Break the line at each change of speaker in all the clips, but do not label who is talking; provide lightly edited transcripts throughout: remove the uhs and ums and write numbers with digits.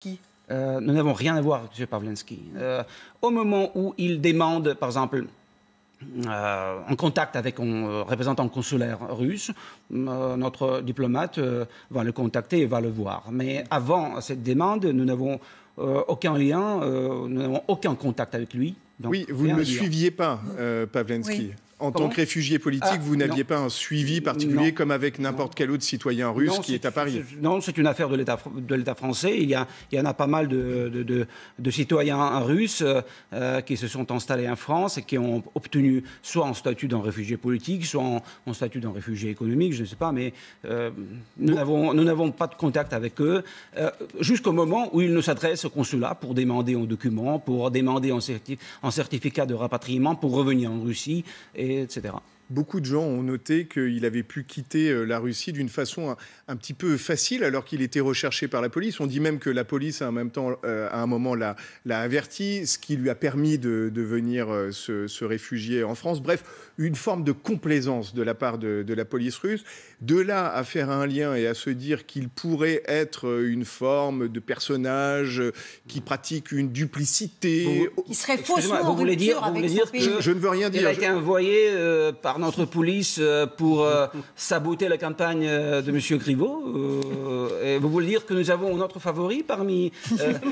Qui?
Nous n'avons rien à voir avec M. Pawlenski. Au moment où il demande, par exemple, en contact avec un représentant consulaire russe, notre diplomate va le contacter et va le voir. Mais avant cette demande, nous n'avons aucun lien, nous n'avons aucun contact avec lui.
Donc, oui, vous ne le suiviez pas, Pawlenski.
Oui.
En tant que réfugié politique, vous n'aviez pas un suivi particulier comme avec n'importe quel autre citoyen russe qui est à Paris.
Non, c'est une affaire de l'État français. Il y en a pas mal de citoyens russes qui se sont installés en France et qui ont obtenu soit un statut d'un réfugié politique, soit un statut d'un réfugié économique, je ne sais pas, mais nous n'avons pas de contact avec eux jusqu'au moment où ils nous s'adressent au consulat pour demander un document, pour demander un certificat de rapatriement pour revenir en Russie, etc.
Beaucoup de gens ont noté qu'il avait pu quitter la Russie d'une façon un petit peu facile alors qu'il était recherché par la police. On dit même que la police, en même temps, à un moment, l'a averti, ce qui lui a permis de venir se réfugier en France. Bref, une forme de complaisance de la part de la police russe. De là à faire un lien et à se dire qu'il pourrait être une forme de personnage qui pratique une duplicité.
Qui serait faussement en rupture avec son pays.
Je ne veux rien dire.
Il a été envoyé par notre police pour saboter la campagne de M. Griveaux. Et vous voulez dire que nous avons notre favori parmi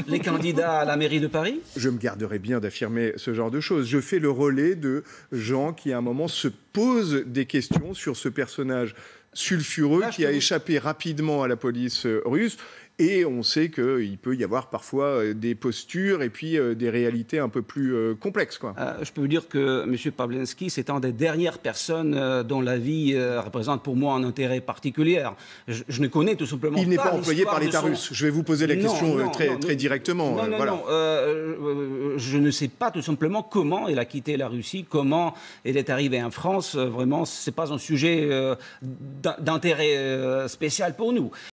les candidats à la mairie de Paris?
Je me garderai bien d'affirmer ce genre de choses. Je fais le relais de gens qui, à un moment, se posent des questions sur ce personnage sulfureux qui a échappé rapidement à la police russe. Et on sait qu'il peut y avoir parfois des postures et puis des réalités un peu plus complexes, quoi.
Je peux vous dire que M. Pawlenski, c'est une des dernières personnes dont la vie représente pour moi un intérêt particulier. Je ne connais tout simplement pas.
Il n'est pas employé par l'État russe. Je vais vous poser la question très directement.
Non. Je ne sais pas tout simplement comment il a quitté la Russie, comment il est arrivé en France. Vraiment, ce n'est pas un sujet d'intérêt spécial pour nous.